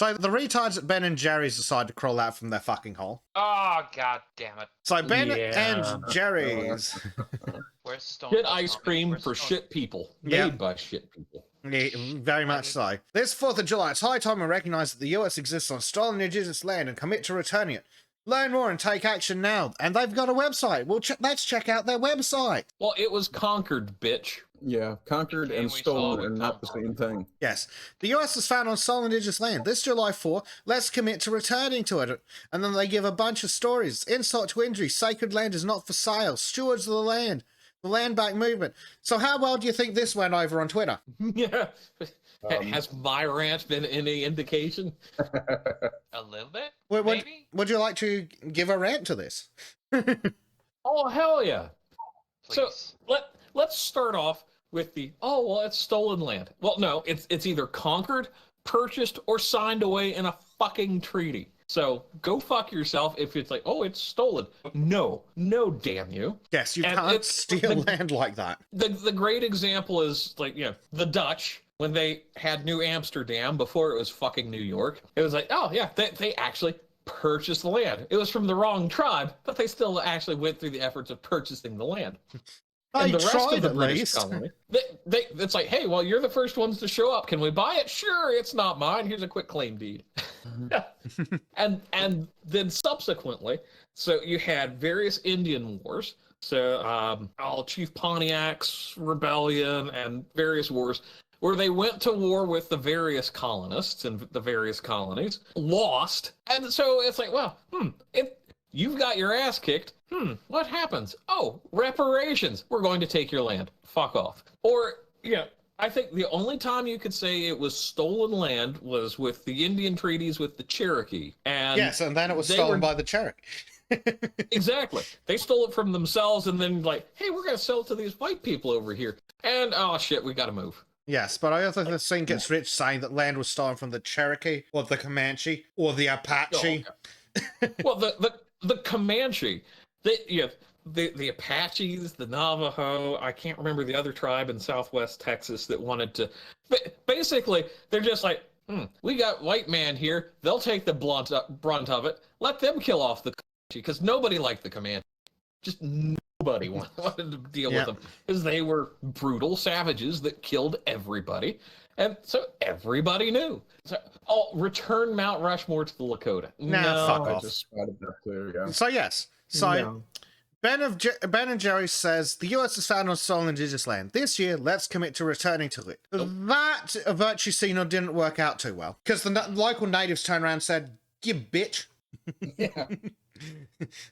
So the retards at Ben and Jerry's decide to crawl out from their fucking hole. Oh, god damn it. So Ben and Jerry's. Where's Stone? Shit ice cream for shit people. Made by shit people. Yeah, very much so. This 4th of July, it's high time we recognise that the US exists on stolen indigenous land and commit to returning it. Learn more and take action now. And they've got a website. Well, let's check out their website. Well, it was conquered, bitch. Yeah, conquered and stolen are not the same thing. Yes. The US is found on stolen indigenous land. This July 4, let's commit to returning to it. And then they give a bunch of stories. Insult to injury. Sacred land is not for sale. Stewards of the land. The land back movement. So how well do you think this went over on Twitter? Yeah. Has my rant been any indication? A little bit, maybe? Would you like to give a rant to this? Oh, hell yeah. Please. So let's start off with the, oh, well, it's stolen land. Well, no, it's either conquered, purchased, or signed away in a fucking treaty. So go fuck yourself if it's like, oh, it's stolen. No, damn you. Yes, you can't steal land like that. The great example is like, the Dutch, when they had New Amsterdam before it was fucking New York, it was like, oh yeah, they actually purchased the land. It was from the wrong tribe, but they still actually went through the efforts of purchasing the land. And the rest of the British colony, it's like, hey, well, you're the first ones to show up. Can we buy it? Sure, it's not mine. Here's a quick claim deed. and then subsequently, so you had various Indian wars. So Chief Pontiac's rebellion and various wars where they went to war with the various colonists and the various colonies, lost. And so it's like, well, you've got your ass kicked. What happens? Oh, reparations. We're going to take your land. Fuck off. Or, I think the only time you could say it was stolen land was with the Indian treaties with the Cherokee. And yes, and then it was stolen by the Cherokee. Exactly. They stole it from themselves and then like, hey, we're going to sell it to these white people over here. And, oh shit, we got to move. Yes, but I also think it's rich saying that land was stolen from the Cherokee or the Comanche or the Apache. Oh, okay. Well, the Comanche, the Apaches, the Navajo, I can't remember the other tribe in Southwest Texas that wanted to. Basically, they're just like, we got white man here. They'll take the brunt of it. Let them kill off the Comanche because nobody liked the Comanche. Just nobody wanted to deal with them because they were brutal savages that killed everybody. And so everybody knew. So, return Mount Rushmore to the Lakota. No, fuck off. I just spotted that too, yeah. So yes. So Ben and Jerry says the US is found on stolen indigenous land. This year, let's commit to returning to it. That virtue signal didn't work out too well because the local natives turned around and said, "You bitch." Yeah.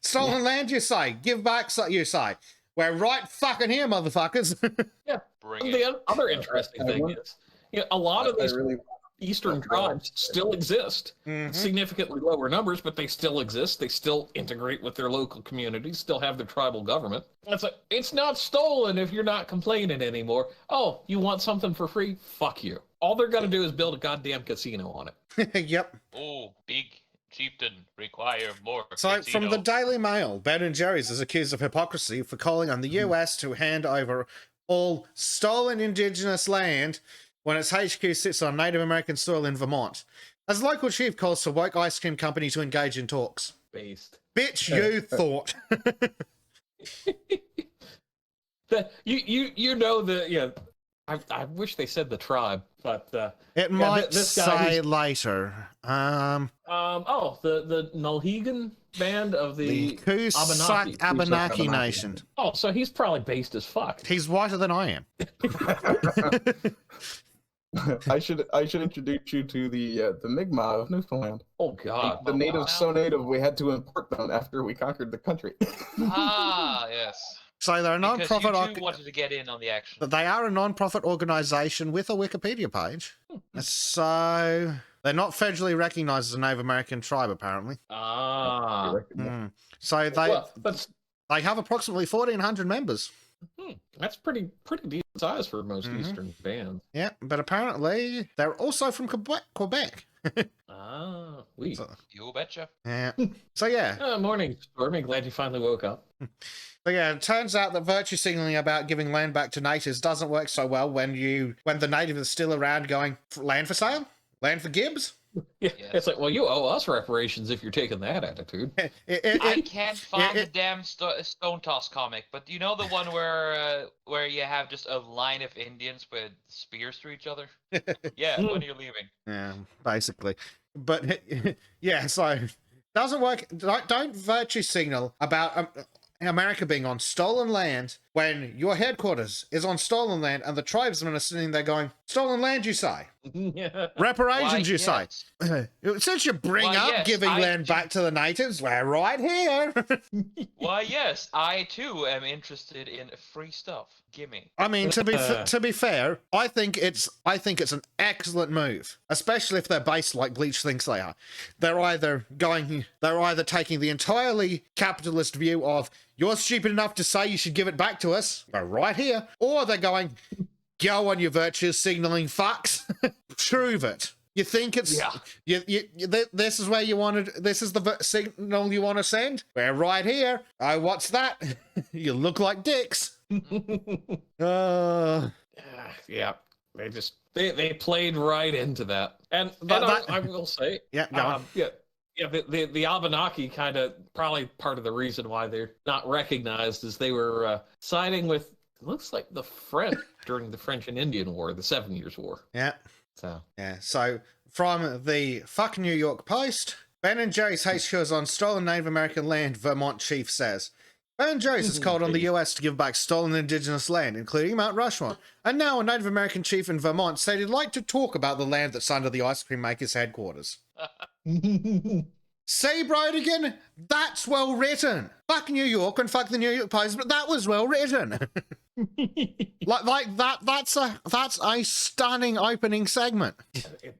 Stolen land, you say. Give back, you say. We're right fucking here, motherfuckers. Yeah. The other interesting thing is, a lot of these eastern tribes still exist. Significantly lower numbers, but they still exist. They still integrate with their local communities, still have their tribal government. It's like, it's not stolen if you're not complaining anymore. Oh, you want something for free? Fuck you. All they're going to do is build a goddamn casino on it. Yep. Oh, big chieftain require more. So casino. from the Daily Mail, Ben and Jerry's is accused of hypocrisy for calling on the US to hand over all stolen indigenous land when its HQ sits on Native American soil in Vermont. As local chief calls for woke ice cream company to engage in talks. Based. Bitch, you thought. I wish they said the tribe, but it might say later. The Nulhegan band of the Abenaki Nation. Oh, so he's probably based as fuck. He's whiter than I am. I should introduce you to the Mi'kmaq of Newfoundland. Oh God, the natives so native we had to import them after we conquered the country. Yes. So they're a non-profit. You wanted to get in on the action. They are a non-profit organization with a Wikipedia page. So they're not federally recognized as a Native American tribe, apparently. So they have approximately 1,400 members. That's pretty decent size for most Eastern bands. Yeah, but apparently they're also from Quebec. You betcha. Yeah. So yeah. Morning, Stormy. Glad you finally woke up. But yeah, it turns out that virtue signaling about giving land back to natives doesn't work so well when the native is still around going, land for sale? Land for Gibbs? Yeah, Yes. it's like, well, you owe us reparations if you're taking that attitude. I can't find the damn Stone Toss comic, but you know the one where you have just a line of Indians with spears through each other? Yeah, when you're leaving. Yeah, basically. But yeah, so doesn't work. Don't virtue signal about America being on stolen land when your headquarters is on stolen land and the tribesmen are sitting there going, "Stolen land, you say? Yeah. Reparations, you say? yes. Since you bring Why, up yes, giving I land do- back to the natives, we're right here." Why, yes, I too am interested in free stuff. Gimme. I mean, to be fair, I think it's an excellent move, especially if they're based like Bleach thinks they are. They're either taking the entirely capitalist view of you're stupid enough to say you should give it back to us, we're right here, or they're going, go on, you virtue signaling fucks, prove it. You think it's this is where you wanted. This is the signal you want to send. We're right here. Oh, what's that? You look like dicks. Yeah, they played right into that, and I will say, Yeah, go on. the Abenaki kind of probably part of the reason why they're not recognized is they were siding with looks like the French during the French and Indian War, the 7 Years' War. Yeah. So Yeah, so from the Fuck New York Post, Ben & Jerry's HQ is on stolen Native American land, Vermont chief says. Ben & Jerry's has called on the US to give back stolen indigenous land, including Mount Rushmore. And now a Native American chief in Vermont said he'd like to talk about the land that's under the ice cream maker's headquarters. See, Brodigan? That's well written. Fuck New York and fuck the New York Post, but that was well written. That's a stunning opening segment.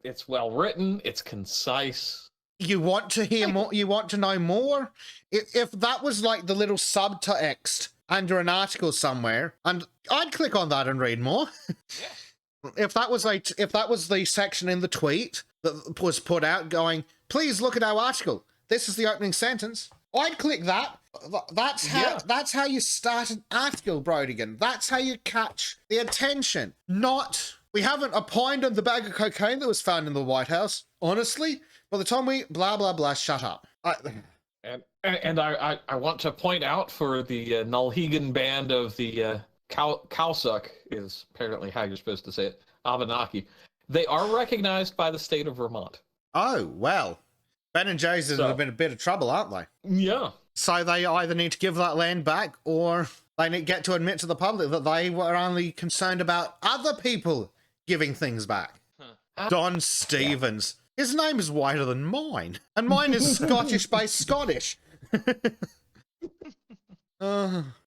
It's well written. It's concise. You want to hear more? You want to know more? If that was like the little subtext under an article somewhere, and I'd click on that and read more. Yeah. If that was the section in the tweet that was put out going, please look at our article. This is the opening sentence. I'd click that. That's how you start an article, Brodigan. That's how you catch the attention. Not, we haven't opined on the bag of cocaine that was found in the White House. Honestly, by the time we blah, blah, blah, shut up. And I want to point out for the Nulhegan band of the Cowsuck is apparently how you're supposed to say it, Abenaki. They are recognized by the state of Vermont. Oh, well. Ben & Jerry's are in a bit of trouble, aren't they? Yeah. So they either need to give that land back or they need to get to admit to the public that they were only concerned about other people giving things back. Don Stevens. His name is whiter than mine. And mine is Scottish-based Scottish.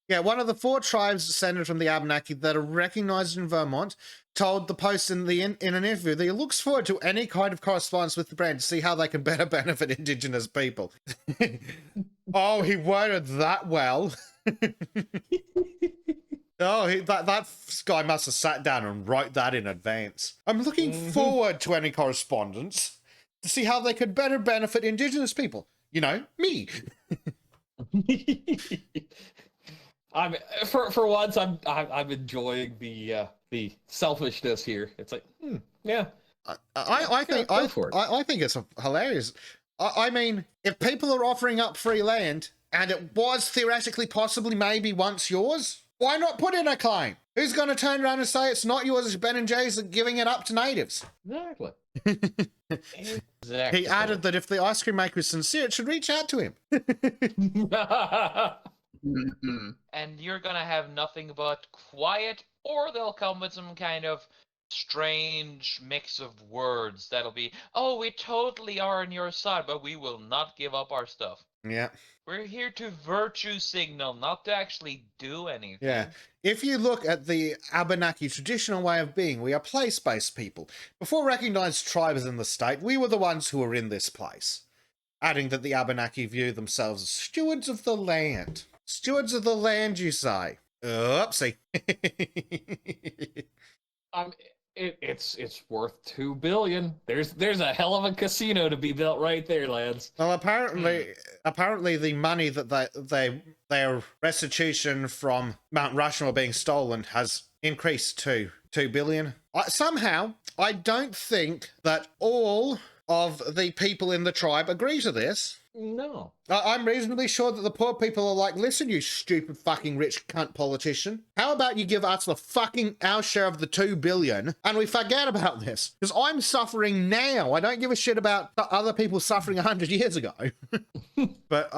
Yeah, one of the 4 tribes descended from the Abenaki that are recognized in Vermont told the Post in an interview that he looks forward to any kind of correspondence with the brand to see how they can better benefit Indigenous people. Oh, he worded that well. Oh, that guy must have sat down and wrote that in advance. I'm looking forward to any correspondence to see how they could better benefit Indigenous people. You know, me. I'm for once I'm enjoying the selfishness here. It's like, yeah. I think it's hilarious. I mean, if people are offering up free land and it was theoretically possibly maybe once yours, why not put in a claim? Who's going to turn around and say it's not yours? It's Ben and Jerry's giving it up to natives. Exactly. He added that if the ice cream maker is sincere, it should reach out to him. And you're gonna have nothing but quiet, or they'll come with some kind of strange mix of words that'll be, oh, we totally are on your side, but we will not give up our stuff. Yeah. We're here to virtue signal, not to actually do anything. Yeah. If you look at the Abenaki traditional way of being, we are place-based people. Before recognized tribes in the state, we were the ones who were in this place. Adding that the Abenaki view themselves as stewards of the land. Stewards of the land, you say? Oopsie. It's worth $2 billion. There's a hell of a casino to be built right there, lads. Well, apparently the money that their restitution from Mount Rushmore being stolen has increased to $2 billion. Somehow, I don't think that all of the people in the tribe agree to this. No. I'm reasonably sure that the poor people are like, listen, you stupid fucking rich cunt politician. How about you give us our share of the 2 billion and we forget about this? Because I'm suffering now. I don't give a shit about other people suffering 100 years ago. But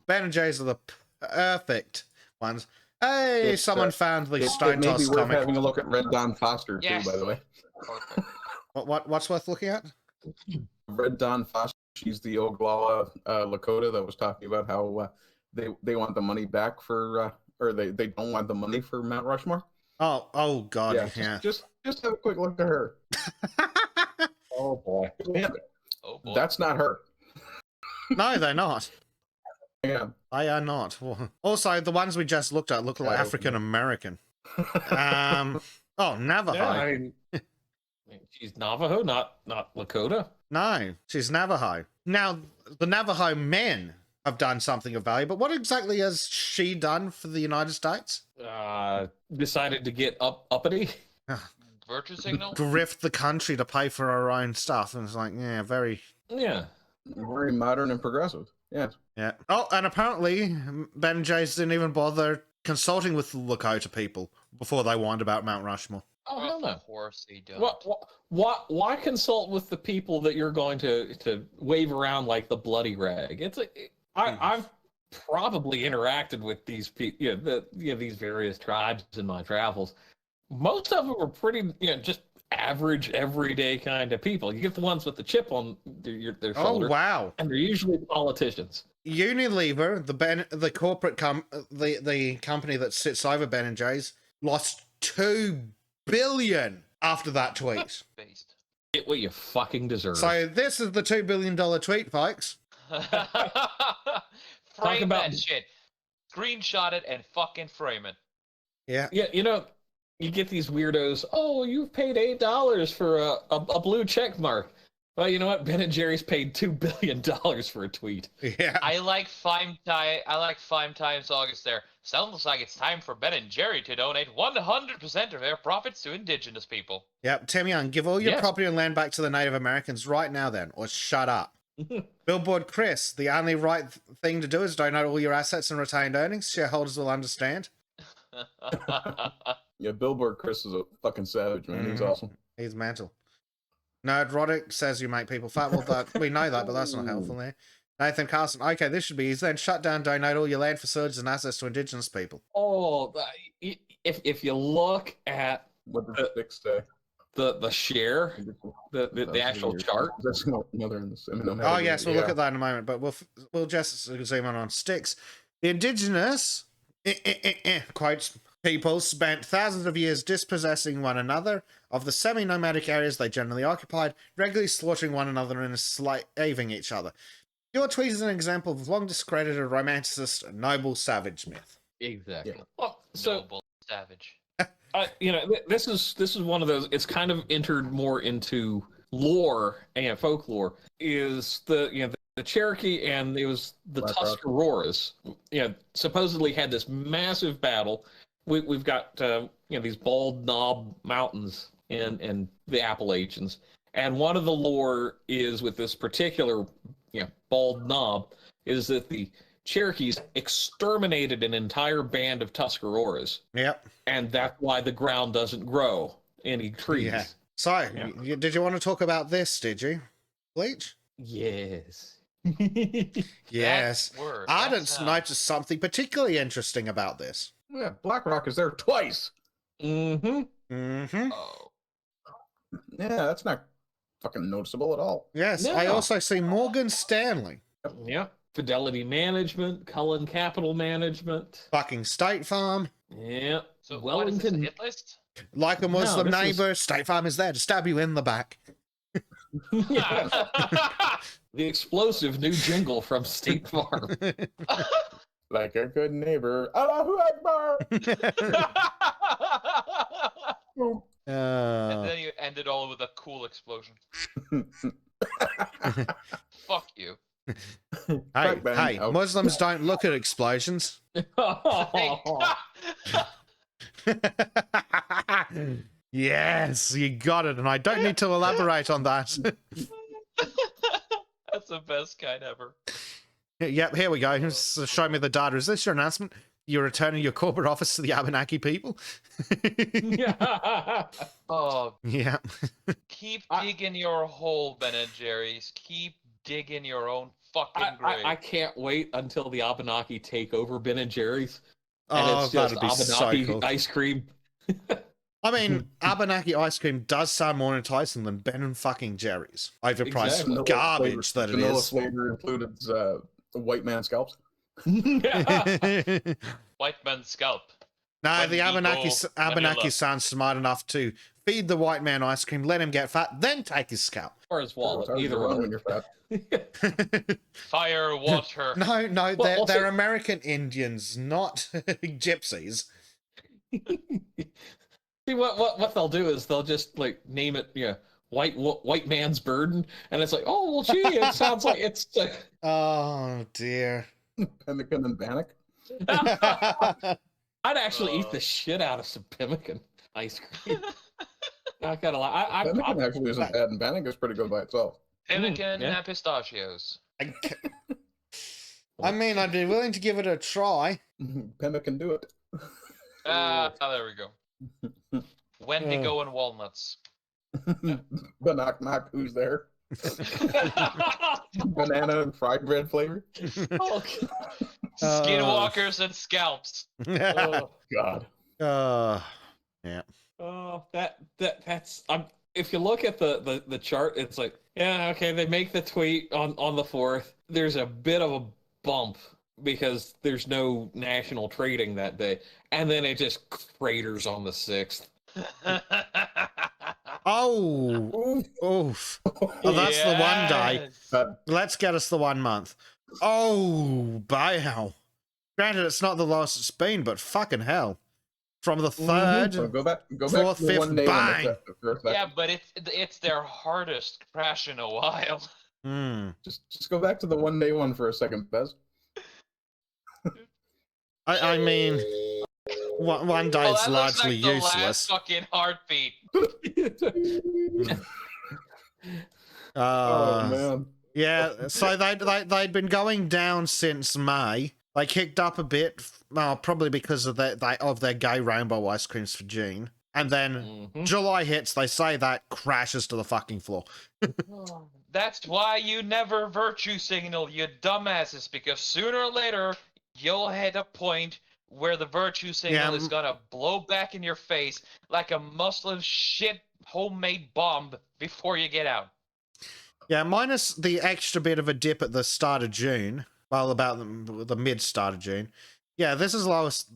Ben and Jerry's are the perfect ones. Hey, someone found the Stone It may Toss be worth comic. having a look at Red Dawn Foster Yes. too, by the way. Perfect. What's worth looking at? Red Dawn Foster, she's the Oglala Lakota that was talking about how they want the money back for, or they don't want the money for Mount Rushmore. Oh God, Yeah, yeah. just have a quick look at her. Oh boy. Man, Oh boy. that's not her. No, they're not. Yeah. They are not. Also, the ones we just looked at look like Yeah, African American. Navajo. Yeah, I mean, she's Navajo, not Lakota. No, she's Navajo. Now, the Navajo men have done something of value, but what exactly has she done for the United States? Decided to get uppity. Virtue signal? Grift the country to pay for her own stuff. And it's like, yeah, very... Yeah. Very modern and progressive. Yeah. Yeah. Oh, and apparently, Ben and Jerry's didn't even bother consulting with the Lakota people before they whined about Mount Rushmore. Oh hell no. Of course they don't. Why consult with the people that you're going to wave around like the bloody rag? It's I've probably interacted with these people, these various tribes in my travels. Most of them are pretty, just average, everyday kind of people. You get the ones with the chip on their shoulder. Oh, wow. And they're usually politicians. Unilever, the corporate the company that sits over Ben and Jerry's, lost $2 billion after that tweet. Based. Get what you fucking deserve. So this is the $2 billion tweet, folks. Frame about- that shit. Screenshot it and fucking frame it. Yeah. Yeah, you get these weirdos. Oh, you've paid $8 for a blue check mark. Well, you know what? Ben and Jerry's paid $2 billion for a tweet. Yeah. I like 5 times August there. Sounds like it's time for Ben and Jerry to donate 100% of their profits to Indigenous people. Yep. Tim Young, give all your Yes. property and land back to the Native Americans right now then, or shut up. Billboard Chris, the only right thing to do is donate all your assets and retained earnings. Shareholders will understand. Yeah, Billboard Chris is a fucking savage, man. He's awesome. He's mental. Nerdrotic says you make people fat. Well, we know that, but that's not helpful there. Nathan Carson, okay, this should be easy then. Shut down, donate all your land facilities and assets to Indigenous people. Oh, if you look at What does the sticks say? the share, the actual chart. That's another in the Oh, yes, we'll look at that in a moment, but we'll just zoom in on sticks. The Indigenous, quotes, people spent thousands of years dispossessing one another of the semi-nomadic areas they generally occupied, regularly slaughtering one another and enslaving each other. Your tweet is an example of long discredited romanticist noble savage myth. Exactly. Yeah. Well, so Noble savage. this is one of those. It's kind of entered more into lore and folklore. Is the Cherokee and it was the Black Rock. Tuscaroras. Supposedly had this massive battle. We've got these Bald Knob Mountains in the Appalachians, and one of the lore is with this particular Bald Knob is that the Cherokees exterminated an entire band of Tuscaroras, Yep. and that's why the ground doesn't grow any trees. Yeah. So, did you want to talk about this, did you? Bleach? Yes. Yes. That word, Ardent's that sound. noticed something particularly interesting about this. Yeah, BlackRock is there twice. Mm-hmm. Mm-hmm. Oh. Yeah, that's not fucking noticeable at all. Yes, I No. also see Morgan Stanley. Yeah. Fidelity Management, Cullen Capital Management. Fucking State Farm. Yeah. So what is this, a Wellington. hit list? Like a Muslim this is- neighbor, State Farm is there to stab you in the back. The explosive new jingle from State Farm. Like a good neighbor. Allahu Akbar! Boom. And then you end it all with a cool explosion. Fuck you. Hey, Crack bang. hey, Ouch. Muslims don't look at explosions. Yes, you got it, and I don't need to elaborate on that. That's the best kind ever. Yep, here we go. Show me the data. Is this your announcement? You're returning your corporate office to the Abenaki people? Yeah. Oh, Yeah. keep digging your hole, Ben and Jerry's. Keep digging your own fucking grave. I can't wait until the Abenaki take over Ben and Jerry's, and Oh, it's just that'd be so Abenaki cool. ice cream. I mean, Abenaki ice cream does sound more enticing than Ben and fucking Jerry's. Overpriced Exactly. garbage that it Vanilla is. flavor included white man scalps. White man's scalp. No, When the we Abenaki go Abenaki vanilla. sounds smart enough to feed the white man ice cream, let him get fat, then take his scalp. Or his It's wallet, hard to either run one. when you're fat. Fire, water. No, Well, they're see- American Indians, not gypsies. See what they'll do is they'll just like name it, white man's burden, and it's like, oh well, gee, it sounds like it's. Oh dear. Pemmican and Bannock. I'd actually eat the shit out of some pemmican ice cream. Not gonna lie, Pemmican actually isn't bad, and Bannock is pretty good by itself. Pemmican yeah. and pistachios. I mean, I'd be willing to give it a try. Pemmican do it. There we go. Wendigo and walnuts. Knock knock, who's there? Banana and fried bread flavor. Oh, Skinwalkers and scalps. oh, God. Yeah. oh, that's. If you look at the chart, it's like, yeah, okay, they make the tweet on the 4th. There's a bit of a bump because there's no national trading that day, and then it just craters on the 6th. Oh, oof. Oh, that's the one day. Yes. Let's get us the 1 month. Oh, wow. Granted, it's not the lowest it's been, but fucking hell. From the 3rd, So go back Fourth, to the fifth, one day bang. when for a second. Yeah, but it's their hardest crash in a while. Just go back to the 1 day one for a second, Bez. I mean, one day Oh, it's that looks largely like the useless. last fucking heartbeat. Oh man. Yeah, so they'd been going down since May. They kicked up a bit, probably because of their gay rainbow ice creams for June. And then July hits, they say that crashes to the fucking floor. That's why you never virtue signal, you dumbasses, because sooner or later you'll hit a point where the virtue signal is gonna blow back in your face like a Muslim shit homemade bomb before you get out. Yeah, minus the extra bit of a dip at the start of June. Well, about the mid start of June. Yeah, this is the lowest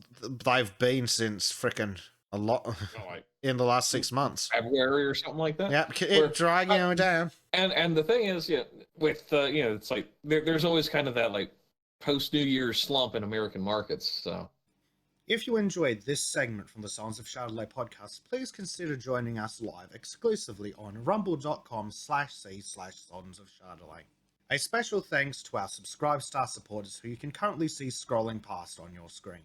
they've been since frickin' a lot in the last 6 months. February or something like that. Yep, it's dragging down. And the thing is, with it's like there's always kind of that like post New Year's slump in American markets. So if you enjoyed this segment from the Sons of Chardonnay podcast, please consider joining us live exclusively on rumble.com/c/Sons of Chardonnay. A special thanks to our Subscribe Star supporters who you can currently see scrolling past on your screen.